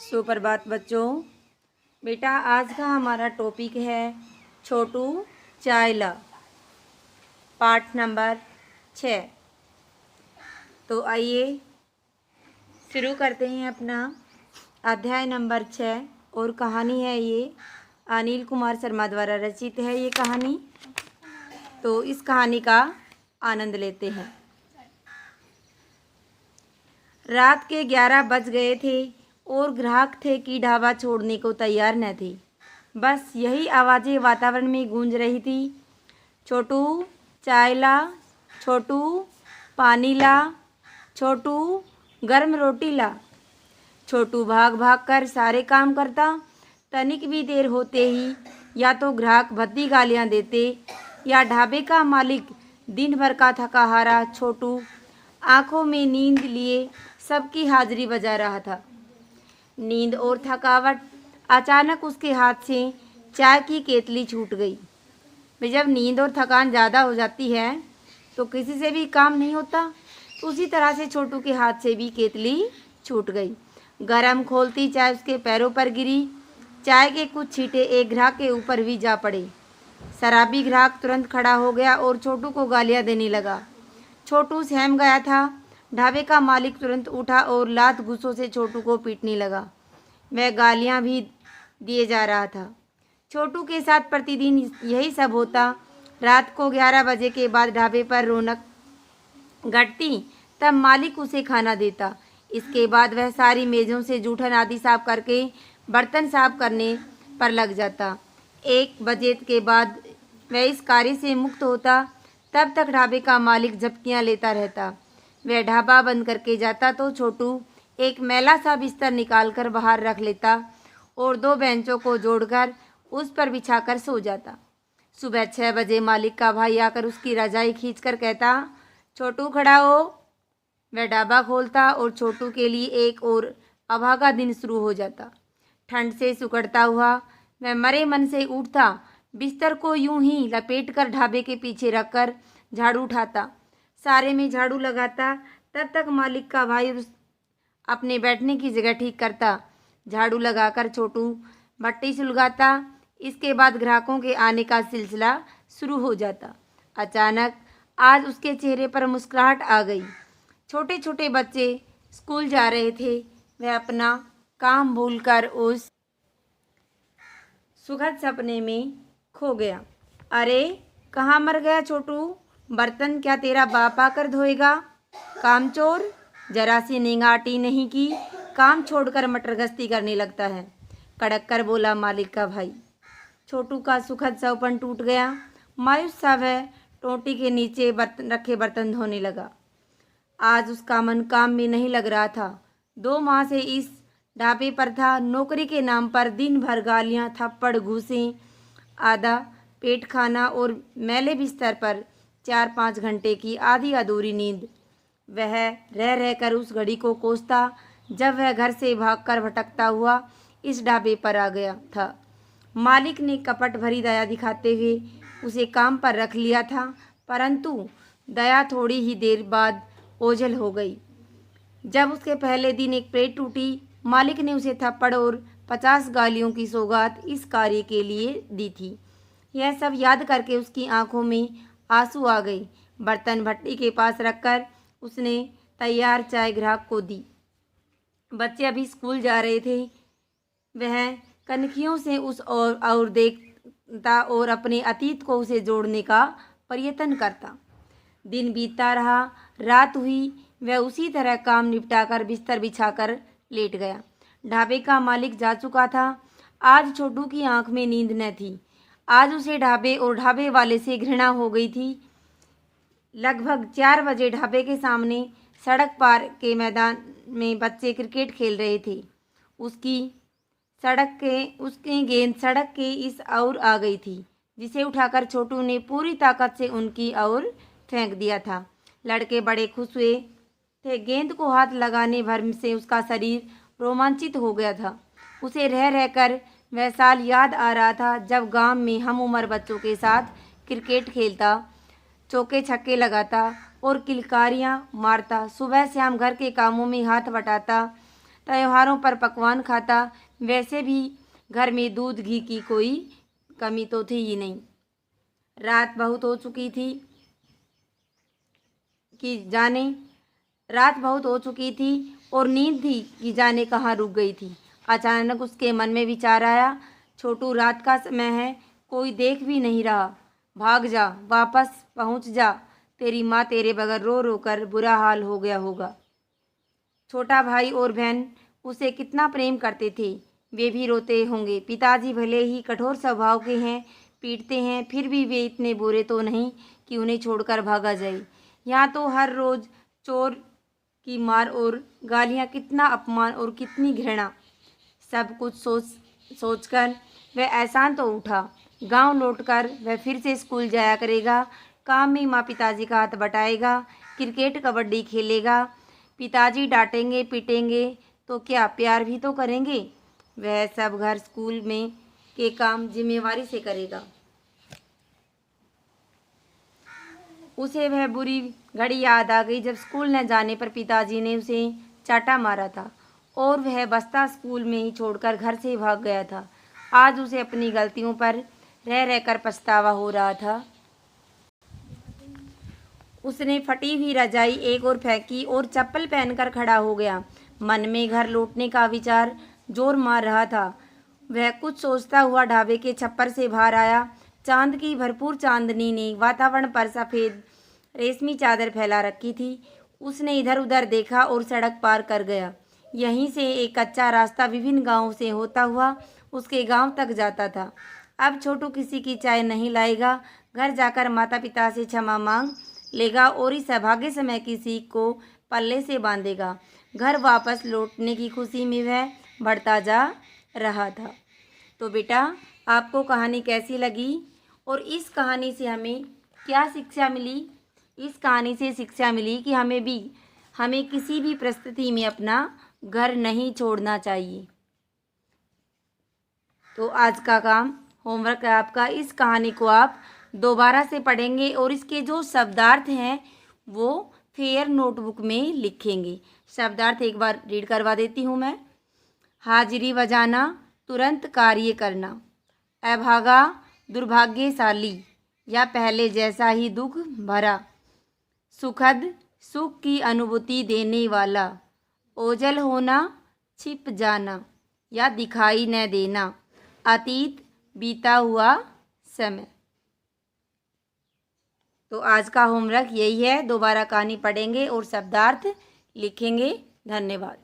सुप्रभात बच्चों। बेटा आज का हमारा टॉपिक है छोटू चायला, पाठ नंबर 6। तो आइए शुरू करते हैं अपना अध्याय नंबर 6। और कहानी है ये अनिल कुमार शर्मा द्वारा रचित है ये कहानी। तो इस कहानी का आनंद लेते हैं। रात के 11 बज गए थे और ग्राहक थे कि ढाबा छोड़ने को तैयार न थे। बस यही आवाज़ें वातावरण में गूंज रही थी। छोटू चाय ला, छोटू पानी ला, छोटू गर्म रोटी ला। छोटू भाग भाग कर सारे काम करता। तनिक भी देर होते ही या तो ग्राहक भद्दी गालियां देते या ढाबे का मालिक दिन भर का थका हारा छोटू आंखों में नींद लिए सबकी हाजिरी बजा रहा था। नींद और थकावट अचानक उसके हाथ से चाय की केतली छूट गई। जब नींद और थकान ज़्यादा हो जाती है तो किसी से भी काम नहीं होता। तो उसी तरह से छोटू के हाथ से भी केतली छूट गई। गरम खोलती चाय उसके पैरों पर गिरी। चाय के कुछ छींटे एक ग्राहक के ऊपर भी जा पड़े। शराबी ग्राहक तुरंत खड़ा हो गया और छोटू को गालियां देने लगा। छोटू सहम गया था। ढाबे का मालिक तुरंत उठा और लात गुस्सों से छोटू को पीटने लगा। वह गालियां भी दिए जा रहा था। छोटू के साथ प्रतिदिन यही सब होता। रात को 11 बजे के बाद ढाबे पर रौनक घटती तब मालिक उसे खाना देता। इसके बाद वह सारी मेज़ों से जूठन आदि साफ करके बर्तन साफ करने पर लग जाता। 1 बजे के बाद वह इस कार्य से मुक्त होता। तब तक ढाबे का मालिक झपकियां लेता रहता। वह ढाबा बंद करके जाता तो छोटू एक मैला सा बिस्तर निकालकर बाहर रख लेता और 2 बेंचों को जोड़कर उस पर बिछाकर सो जाता। सुबह 6 बजे मालिक का भाई आकर उसकी रजाई खींचकर कहता, छोटू खड़ा हो। वह ढाबा खोलता और छोटू के लिए एक और अभागा दिन शुरू हो जाता। ठंड से सुकड़ता हुआ वह मरे मन से उठता। बिस्तर को यूं ही लपेटकर ढाबे के पीछे रखकर झाड़ू उठाता। सारे में झाड़ू लगाता। तब तक मालिक का भाई अपने बैठने की जगह ठीक करता। झाड़ू लगाकर छोटू भट्टी सुलगाता। इसके बाद ग्राहकों के आने का सिलसिला शुरू हो जाता। अचानक आज उसके चेहरे पर मुस्कुराहट आ गई। छोटे छोटे बच्चे स्कूल जा रहे थे। वह अपना काम भूलकर उस सुखद सपने में खो गया। अरे कहाँ मर गया छोटू? बर्तन क्या तेरा बाप आकर धोएगा? कामचोर, जरा सी निगाटी नहीं की, काम छोड़कर मटर गश्ती करने लगता है, कड़क कर बोला मालिक का भाई। छोटू का सुखद सपन टूट गया। मायूस सा वह टोंटी के नीचे रखे बर्तन धोने लगा। आज उसका मन काम में नहीं लग रहा था। 2 माह से इस ढाबे पर था। नौकरी के नाम पर दिन भर गालियां, थप्पड़, घूसें, आधा पेट खाना और मैले बिस्तर पर 4-5 घंटे की आधी अधूरी नींद। वह रह रहकर उस घड़ी को कोसता जब वह घर से भागकर भटकता हुआ इस ढाबे पर आ गया था। मालिक ने कपट भरी दया दिखाते हुए उसे काम पर रख लिया था, परंतु दया थोड़ी ही देर बाद ओझल हो गई। जब उसके पहले दिन एक प्लेट टूटी, मालिक ने उसे थप्पड़ और 50 गालियों की सौगात इस कार्य के लिए दी थी। यह सब याद करके उसकी आंखों में आंसू आ गई। बर्तन भट्टी के पास रखकर उसने तैयार चाय ग्राहक को दी। बच्चे अभी स्कूल जा रहे थे। वह कनखियों से उस और देखता और अपने अतीत को उसे जोड़ने का प्रयत्न करता। दिन बीतता रहा। रात हुई। वह उसी तरह काम निपटाकर बिस्तर बिछाकर लेट गया। ढाबे का मालिक जा चुका था। आज छोटू की आंख में नींद न थी। आज उसे ढाबे और ढाबे वाले से घृणा हो गई थी। लगभग 4 बजे ढाबे के सामने सड़क पार के मैदान में बच्चे क्रिकेट खेल रहे थे। उसकी गेंद सड़क के इस ओर आ गई थी, जिसे उठाकर छोटू ने पूरी ताकत से उनकी ओर फेंक दिया था। लड़के बड़े खुश हुए थे। गेंद को हाथ लगाने भर से उसका शरीर रोमांचित हो गया था। उसे रह रहकर वह साल याद आ रहा था जब गांव में हम उम्र बच्चों के साथ क्रिकेट खेलता, चौके छक्के लगाता और किलकारियां मारता। सुबह शाम घर के कामों में हाथ बटाता। त्योहारों पर पकवान खाता। वैसे भी घर में दूध घी की कोई कमी तो थी ही नहीं। रात बहुत हो चुकी थी कि जाने रात बहुत हो चुकी थी और नींद थी कि जाने कहाँ रुक गई थी। अचानक उसके मन में विचार आया, छोटू रात का समय है, कोई देख भी नहीं रहा, भाग जा, वापस पहुँच जा, तेरी माँ तेरे बगैर रो रो कर बुरा हाल हो गया होगा। छोटा भाई और बहन उसे कितना प्रेम करते थे, वे भी रोते होंगे। पिताजी भले ही कठोर स्वभाव के हैं, पीटते हैं, फिर भी वे इतने बुरे तो नहीं कि उन्हें छोड़कर भागा जाए। यहाँ तो हर रोज़ चोर की मार और गालियाँ, कितना अपमान और कितनी घृणा। सब कुछ सोचकर वह एहसान तो उठा। गांव लौटकर वह फिर से स्कूल जाया करेगा, काम में माँ पिताजी का हाथ बटाएगा, क्रिकेट कबड्डी खेलेगा। पिताजी डांटेंगे पीटेंगे तो क्या, प्यार भी तो करेंगे। वह सब घर स्कूल में के काम जिम्मेवारी से करेगा। उसे वह बुरी घड़ी याद आ गई जब स्कूल न जाने पर पिताजी ने उसे चाटा मारा था और वह बस्ता स्कूल में ही छोड़कर घर से भाग गया था। आज उसे अपनी गलतियों पर रह रहकर पछतावा हो रहा था। उसने फटी हुई रजाई एक ओर फेंकी और चप्पल पहनकर खड़ा हो गया। मन में घर लौटने का विचार जोर मार रहा था। वह कुछ सोचता हुआ ढाबे के छप्पर से बाहर आया। चांद की भरपूर चांदनी ने वातावरण पर सफ़ेद रेशमी चादर फैला रखी थी। उसने इधर उधर देखा और सड़क पार कर गया। यहीं से एक कच्चा रास्ता विभिन्न गांवों से होता हुआ उसके गांव तक जाता था। अब छोटू किसी की चाय नहीं लाएगा, घर जाकर माता पिता से क्षमा मांग लेगा और इस अभागे समय की सीख को पल्ले से बांधेगा। घर वापस लौटने की खुशी में वह बढ़ता जा रहा था। तो बेटा, आपको कहानी कैसी लगी और इस कहानी से हमें क्या शिक्षा मिली? इस कहानी से शिक्षा मिली कि हमें किसी भी परिस्थिति में अपना घर नहीं छोड़ना चाहिए। तो आज का काम होमवर्क है आपका, इस कहानी को आप दोबारा से पढ़ेंगे और इसके जो शब्दार्थ हैं वो फेयर नोटबुक में लिखेंगे। शब्दार्थ एक बार रीड करवा देती हूँ मैं। हाजिरी बजाना, तुरंत कार्य करना, अभागा, दुर्भाग्यशाली या पहले जैसा ही दुख भरा, सुखद, सुख की अनुभूति देने वाला, ओझल होना, छिप जाना या दिखाई न देना, अतीत, बीता हुआ समय। तो आज का होमवर्क यही है, दोबारा कहानी पढ़ेंगे और शब्दार्थ लिखेंगे। धन्यवाद।